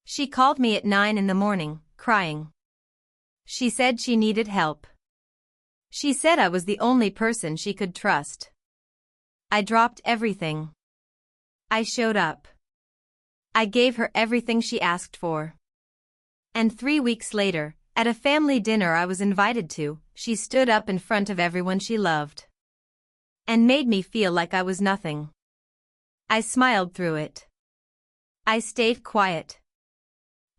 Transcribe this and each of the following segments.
She called me at 9 in the morning, crying. She said she needed help. She said I was the only person she could trust. I dropped everything. I showed up. I gave her everything she asked for. And 3 weeks later, at a family dinner I was invited to, she stood up in front of everyone she loved. And made me feel like I was nothing. I smiled through it. I stayed quiet.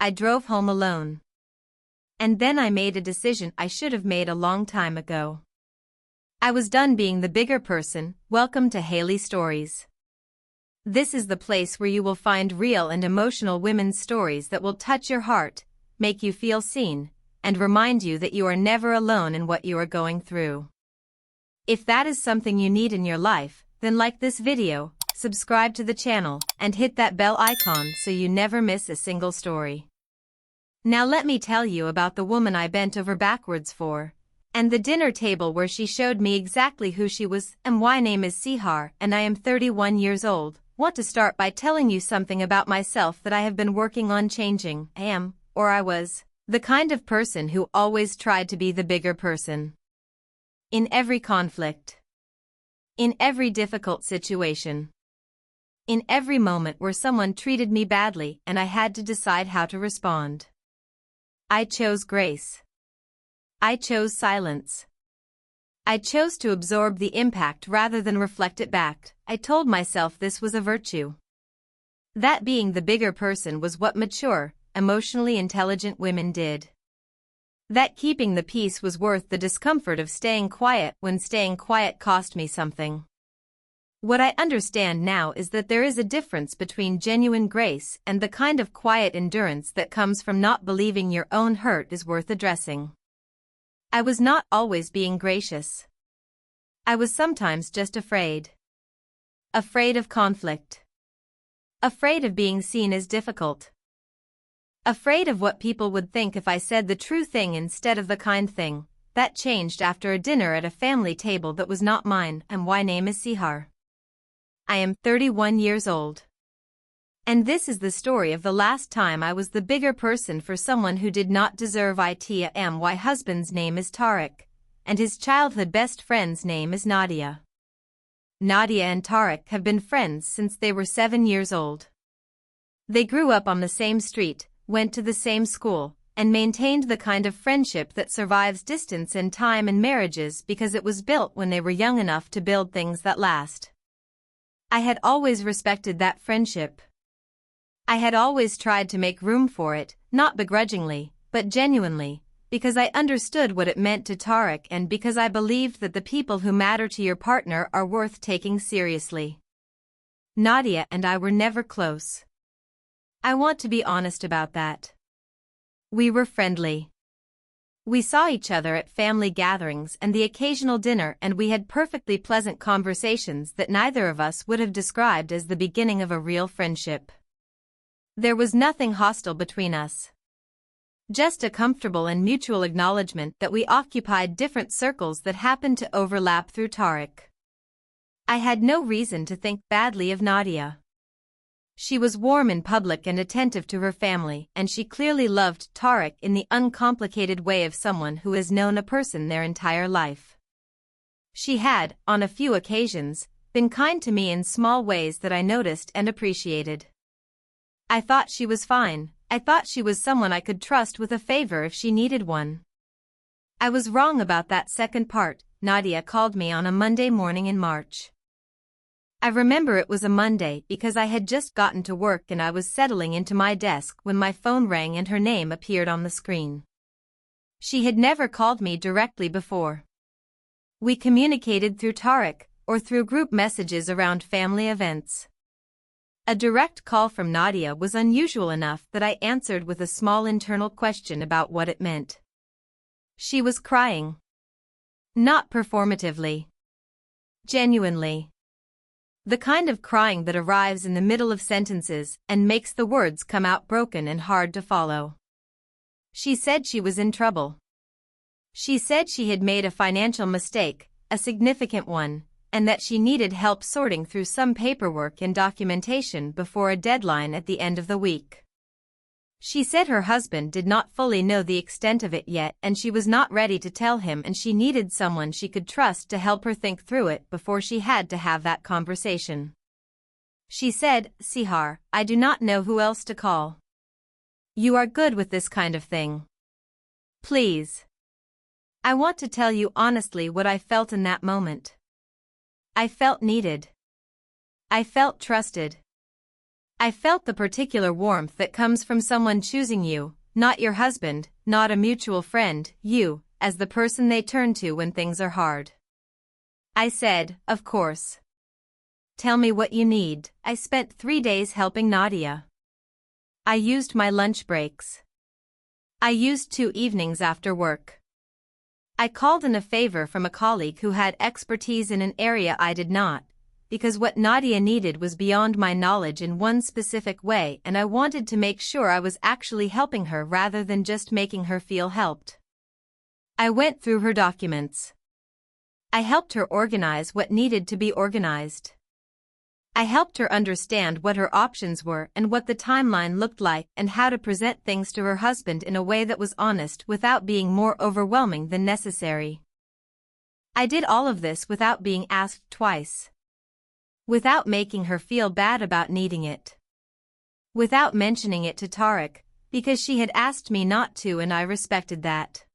I drove home alone. And then I made a decision I should have made a long time ago. I was done being the bigger person. Welcome to Haely Stories. This is the place where you will find real and emotional women's stories that will touch your heart, make you feel seen, and remind you that you are never alone in what you are going through. If that is something you need in your life, then like this video, subscribe to the channel, and hit that bell icon so you never miss a single story. Now let me tell you about the woman I bent over backwards for, and the dinner table where she showed me exactly who she was. My name is Sihar and I am 31 years old. Want to start by telling you something about myself that I have been working on changing. I was, the kind of person who always tried to be the bigger person. In every conflict. In every difficult situation. In every moment where someone treated me badly and I had to decide how to respond. I chose grace. I chose silence. I chose to absorb the impact rather than reflect it back. I told myself this was a virtue. That being the bigger person was what mature, emotionally intelligent women did. That keeping the peace was worth the discomfort of staying quiet when staying quiet cost me something. What I understand now is that there is a difference between genuine grace and the kind of quiet endurance that comes from not believing your own hurt is worth addressing. I was not always being gracious. I was sometimes just afraid. Afraid of conflict. Afraid of being seen as difficult. Afraid of what people would think if I said the true thing instead of the kind thing. That changed after a dinner at a family table that was not mine. My name is Sihar. I am 31 years old. And this is the story of the last time I was the bigger person for someone who did not deserve it. My husband's name is Tariq, and his childhood best friend's name is Nadia. Nadia and Tariq have been friends since they were 7 years old. They grew up on the same street, went to the same school, and maintained the kind of friendship that survives distance and time and marriages because it was built when they were young enough to build things that last. I had always respected that friendship. I had always tried to make room for it, not begrudgingly, but genuinely, because I understood what it meant to Tariq and because I believed that the people who matter to your partner are worth taking seriously. Nadia and I were never close. I want to be honest about that. We were friendly. We saw each other at family gatherings and the occasional dinner, and we had perfectly pleasant conversations that neither of us would have described as the beginning of a real friendship. There was nothing hostile between us. Just a comfortable and mutual acknowledgement that we occupied different circles that happened to overlap through Tariq. I had no reason to think badly of Nadia. She was warm in public and attentive to her family, and she clearly loved Tariq in the uncomplicated way of someone who has known a person their entire life. She had, on a few occasions, been kind to me in small ways that I noticed and appreciated. I thought she was fine. I thought she was someone I could trust with a favor if she needed one. I was wrong about that second part. Nadia called me on a Monday morning in March. I remember it was a Monday because I had just gotten to work and I was settling into my desk when my phone rang and her name appeared on the screen. She had never called me directly before. We communicated through Tariq or through group messages around family events. A direct call from Nadia was unusual enough that I answered with a small internal question about what it meant. She was crying. Not performatively. Genuinely. The kind of crying that arrives in the middle of sentences and makes the words come out broken and hard to follow. She said she was in trouble. She said she had made a financial mistake, a significant one, and that she needed help sorting through some paperwork and documentation before a deadline at the end of the week. She said her husband did not fully know the extent of it yet and she was not ready to tell him and she needed someone she could trust to help her think through it before she had to have that conversation. She said, "Sihar, I do not know who else to call. You are good with this kind of thing. Please. I want to tell you honestly what I felt in that moment. I felt needed. I felt trusted. I felt the particular warmth that comes from someone choosing you, not your husband, not a mutual friend, you, as the person they turn to when things are hard." I said, "Of course. Tell me what you need." I spent 3 days helping Nadia. I used my lunch breaks. I used 2 evenings after work. I called in a favor from a colleague who had expertise in an area I did not, because what Nadia needed was beyond my knowledge in one specific way and I wanted to make sure I was actually helping her rather than just making her feel helped. I went through her documents. I helped her organize what needed to be organized. I helped her understand what her options were and what the timeline looked like and how to present things to her husband in a way that was honest without being more overwhelming than necessary. I did all of this without being asked twice. Without making her feel bad about needing it. Without mentioning it to Tarek, because she had asked me not to and I respected that.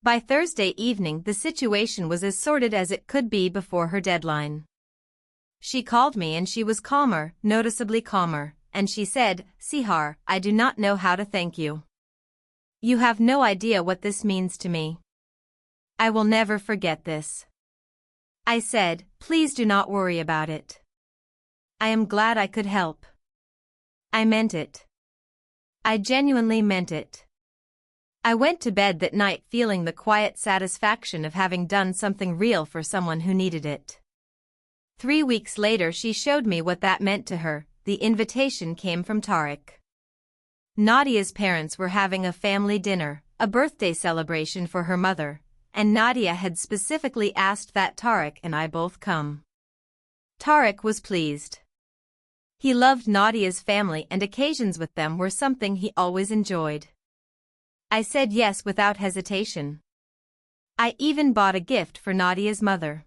By Thursday evening the situation was as sorted as it could be before her deadline. She called me and she was calmer, noticeably calmer, and she said, "Sihar, I do not know how to thank you. You have no idea what this means to me. I will never forget this." I said, "Please do not worry about it. I am glad I could help." I meant it. I genuinely meant it. I went to bed that night feeling the quiet satisfaction of having done something real for someone who needed it. 3 weeks later she showed me what that meant to her. The invitation came from Tarek. Nadia's parents were having a family dinner, a birthday celebration for her mother, and Nadia had specifically asked that Tarek and I both come. Tarek was pleased. He loved Nadia's family and occasions with them were something he always enjoyed. I said yes without hesitation. I even bought a gift for Nadia's mother.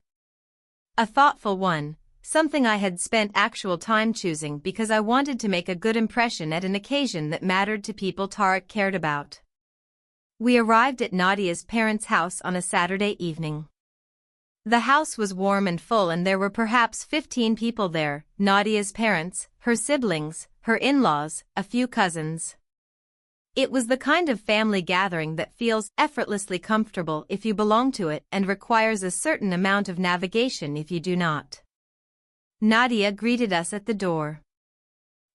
A thoughtful one, something I had spent actual time choosing because I wanted to make a good impression at an occasion that mattered to people Tarek cared about. We arrived at Nadia's parents' house on a Saturday evening. The house was warm and full and there were perhaps 15 people there, Nadia's parents, her siblings, her in-laws, a few cousins. It was the kind of family gathering that feels effortlessly comfortable if you belong to it and requires a certain amount of navigation if you do not. Nadia greeted us at the door.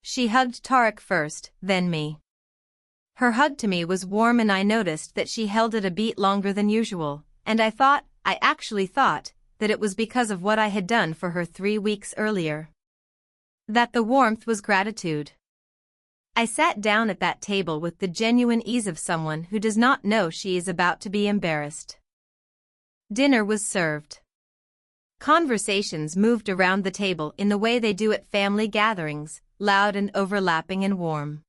She hugged Tarek first, then me. Her hug to me was warm and I noticed that she held it a beat longer than usual, and I actually thought, that it was because of what I had done for her 3 weeks earlier. That the warmth was gratitude. I sat down at that table with the genuine ease of someone who does not know she is about to be embarrassed. Dinner was served. Conversations moved around the table in the way they do at family gatherings, loud and overlapping and warm.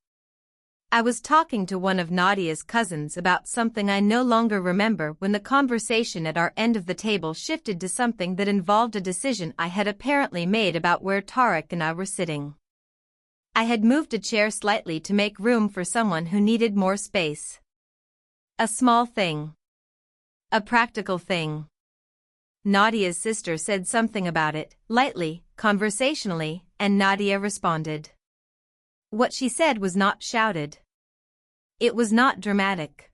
I was talking to one of Nadia's cousins about something I no longer remember when the conversation at our end of the table shifted to something that involved a decision I had apparently made about where Tarek and I were sitting. I had moved a chair slightly to make room for someone who needed more space. A small thing. A practical thing. Nadia's sister said something about it, lightly, conversationally, and Nadia responded. What she said was not shouted. It was not dramatic.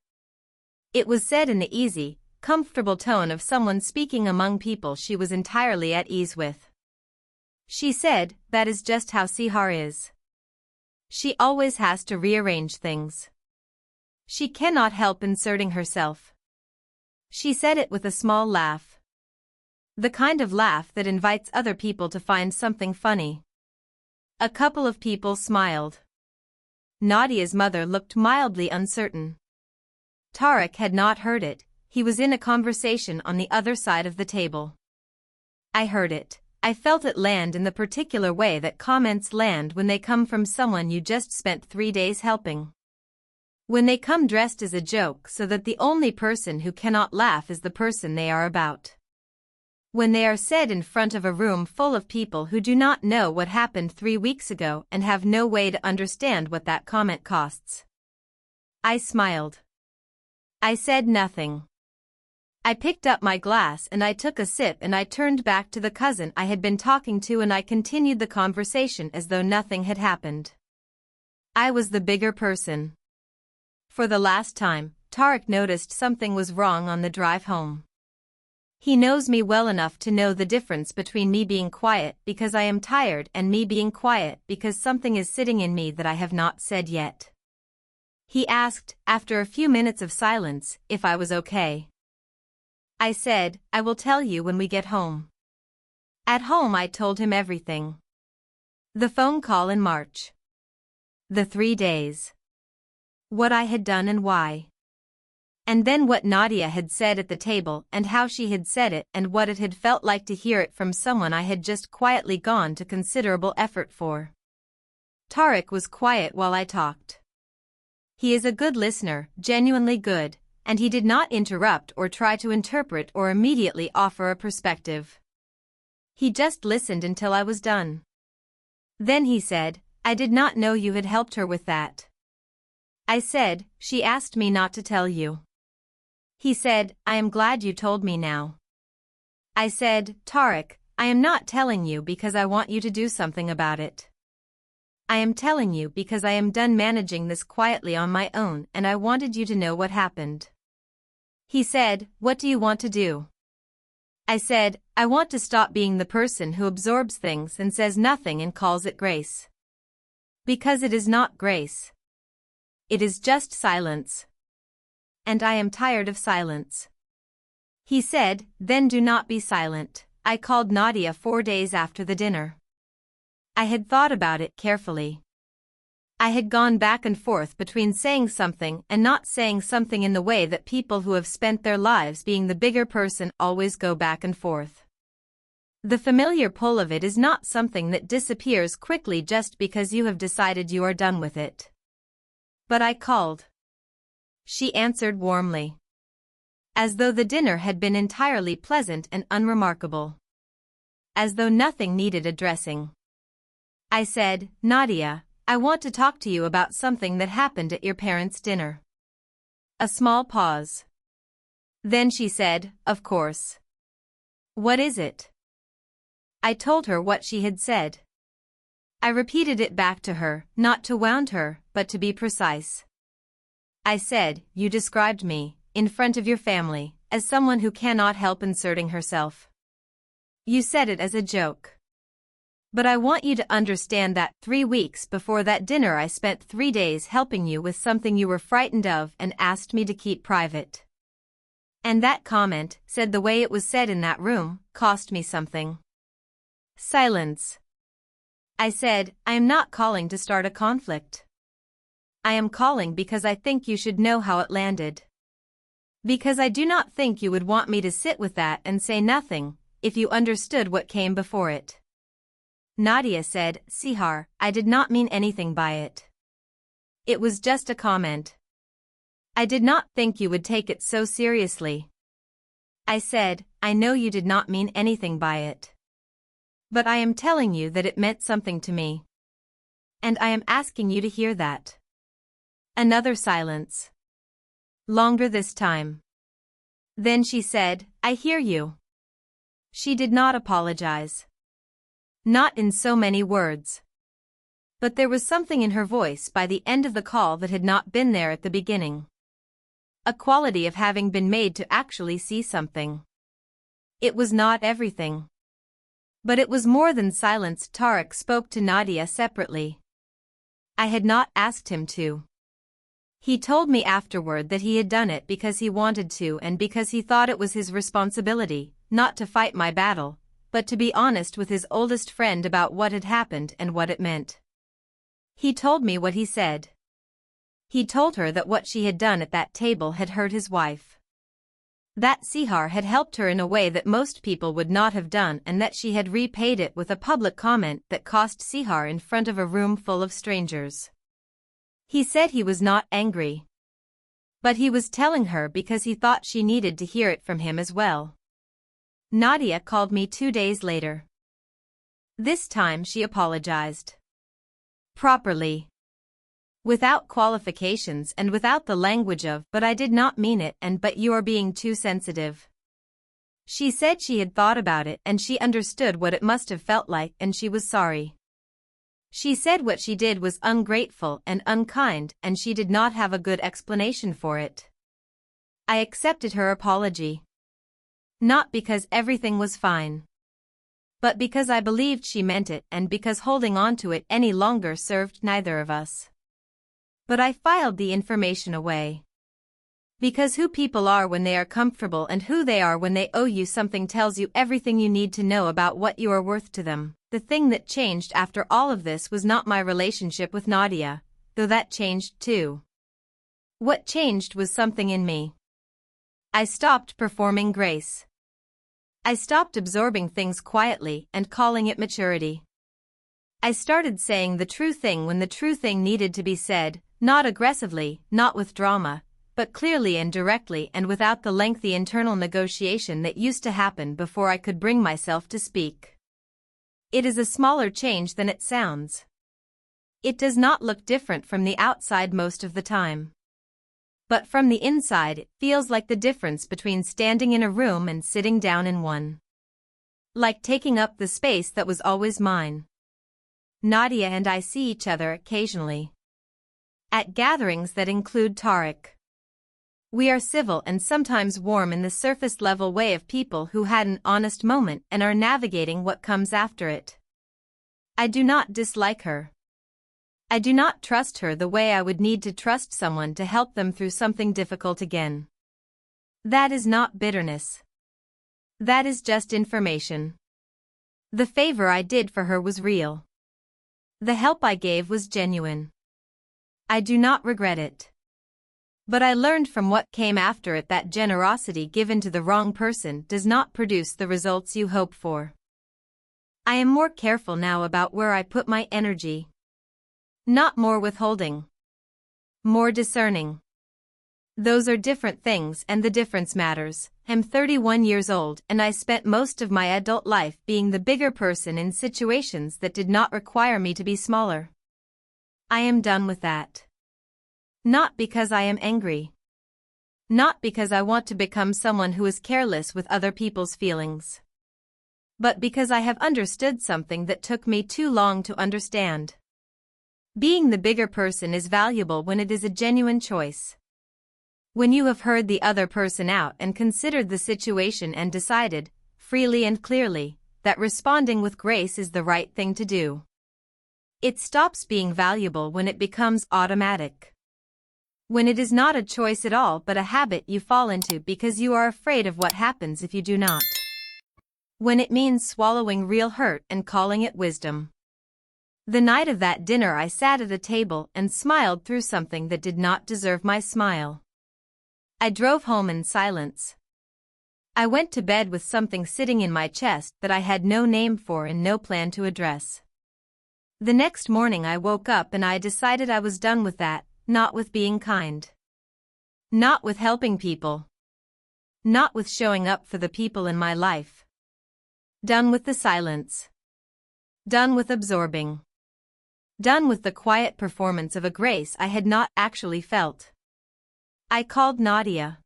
It was said in the easy, comfortable tone of someone speaking among people she was entirely at ease with. She said, "That is just how Sihar is. She always has to rearrange things. She cannot help inserting herself." She said it with a small laugh. The kind of laugh that invites other people to find something funny. A couple of people smiled. Nadia's mother looked mildly uncertain. Tarek had not heard it, he was in a conversation on the other side of the table. I heard it. I felt it land in the particular way that comments land when they come from someone you just spent 3 days helping. When they come dressed as a joke so that the only person who cannot laugh is the person they are about. When they are said in front of a room full of people who do not know what happened 3 weeks ago and have no way to understand what that comment costs. I smiled. I said nothing. I picked up my glass and I took a sip and I turned back to the cousin I had been talking to and I continued the conversation as though nothing had happened. I was the bigger person. For the last time, Tarek noticed something was wrong on the drive home. He knows me well enough to know the difference between me being quiet because I am tired and me being quiet because something is sitting in me that I have not said yet. He asked, after a few minutes of silence, if I was okay. I said, I will tell you when we get home. At home I told him everything. The phone call in March. The 3 days. What I had done and why. And then what Nadia had said at the table and how she had said it and what it had felt like to hear it from someone I had just quietly gone to considerable effort for. Tarek was quiet while I talked. He is a good listener, genuinely good, and he did not interrupt or try to interpret or immediately offer a perspective. He just listened until I was done. Then he said, I did not know you had helped her with that. I said, she asked me not to tell you. He said, I am glad you told me now. I said, Tarek, I am not telling you because I want you to do something about it. I am telling you because I am done managing this quietly on my own and I wanted you to know what happened. He said, what do you want to do? I said, I want to stop being the person who absorbs things and says nothing and calls it grace. Because it is not grace. It is just silence. And I am tired of silence. He said, then do not be silent. I called Nadia 4 days after the dinner. I had thought about it carefully. I had gone back and forth between saying something and not saying something in the way that people who have spent their lives being the bigger person always go back and forth. The familiar pull of it is not something that disappears quickly just because you have decided you are done with it. But I called. She answered warmly. As though the dinner had been entirely pleasant and unremarkable. As though nothing needed addressing. I said, Nadia, I want to talk to you about something that happened at your parents' dinner. A small pause. Then she said, of course. What is it? I told her what she had said. I repeated it back to her, not to wound her, but to be precise. I said, you described me, in front of your family, as someone who cannot help inserting herself. You said it as a joke. But I want you to understand that 3 weeks before that dinner I spent 3 days helping you with something you were frightened of and asked me to keep private. And that comment, said the way it was said in that room, cost me something. Silence. I said, I am not calling to start a conflict. I am calling because I think you should know how it landed. Because I do not think you would want me to sit with that and say nothing, if you understood what came before it. Nadia said, Sihar, I did not mean anything by it. It was just a comment. I did not think you would take it so seriously. I said, I know you did not mean anything by it. But I am telling you that it meant something to me. And I am asking you to hear that. Another silence. Longer this time. Then she said, I hear you. She did not apologize. Not in so many words. But there was something in her voice by the end of the call that had not been there at the beginning. A quality of having been made to actually see something. It was not everything. But it was more than silence. Tarek spoke to Nadia separately. I had not asked him to. He told me afterward that he had done it because he wanted to and because he thought it was his responsibility, not to fight my battle, but to be honest with his oldest friend about what had happened and what it meant. He told me what he said. He told her that what she had done at that table had hurt his wife. That Sihar had helped her in a way that most people would not have done and that she had repaid it with a public comment that cost Sihar in front of a room full of strangers. He said he was not angry. But he was telling her because he thought she needed to hear it from him as well. Nadia called me 2 days later. This time she apologized. Properly. Without qualifications and without the language of "but I did not mean it" and "but you are being too sensitive." She said she had thought about it and she understood what it must have felt like and she was sorry. She said what she did was ungrateful and unkind and she did not have a good explanation for it. I accepted her apology. Not because everything was fine. But because I believed she meant it and because holding on to it any longer served neither of us. But I filed the information away. Because who people are when they are comfortable and who they are when they owe you something tells you everything you need to know about what you are worth to them. The thing that changed after all of this was not my relationship with Nadia, though that changed too. What changed was something in me. I stopped performing grace. I stopped absorbing things quietly and calling it maturity. I started saying the true thing when the true thing needed to be said, not aggressively, not with drama, but clearly and directly and without the lengthy internal negotiation that used to happen before I could bring myself to speak. It is a smaller change than it sounds. It does not look different from the outside most of the time. But from the inside it feels like the difference between standing in a room and sitting down in one. Like taking up the space that was always mine. Nadia and I see each other occasionally. At gatherings that include Tariq. We are civil and sometimes warm in the surface-level way of people who had an honest moment and are navigating what comes after it. I do not dislike her. I do not trust her the way I would need to trust someone to help them through something difficult again. That is not bitterness. That is just information. The favor I did for her was real. The help I gave was genuine. I do not regret it. But I learned from what came after it that generosity given to the wrong person does not produce the results you hope for. I am more careful now about where I put my energy. Not more withholding. More discerning. Those are different things and the difference matters. I'm 31 years old and I spent most of my adult life being the bigger person in situations that did not require me to be smaller. I am done with that. Not because I am angry. Not because I want to become someone who is careless with other people's feelings. But because I have understood something that took me too long to understand. Being the bigger person is valuable when it is a genuine choice. When you have heard the other person out and considered the situation and decided, freely and clearly, that responding with grace is the right thing to do. It stops being valuable when it becomes automatic. When it is not a choice at all but a habit you fall into because you are afraid of what happens if you do not. When it means swallowing real hurt and calling it wisdom. The night of that dinner I sat at a table and smiled through something that did not deserve my smile. I drove home in silence. I went to bed with something sitting in my chest that I had no name for and no plan to address. The next morning I woke up and I decided I was done with that, not with being kind. Not with helping people. Not with showing up for the people in my life. Done with the silence. Done with absorbing. Done with the quiet performance of a grace I had not actually felt. I called Nadia.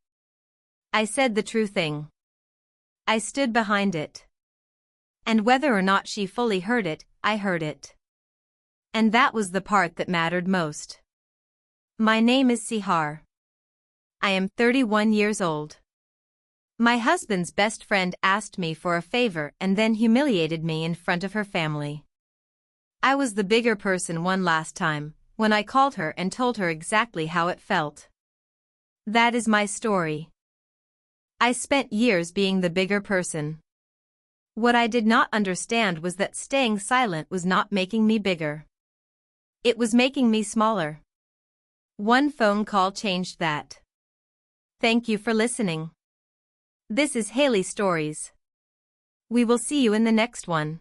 I said the true thing. I stood behind it. And whether or not she fully heard it, I heard it. And that was the part that mattered most. My name is Sihar. I am 31 years old. My husband's best friend asked me for a favor and then humiliated me in front of her family. I was the bigger person one last time, when I called her and told her exactly how it felt. That is my story. I spent years being the bigger person. What I did not understand was that staying silent was not making me bigger. It was making me smaller. One phone call changed that. Thank you for listening. This is Haely Stories. We will see you in the next one.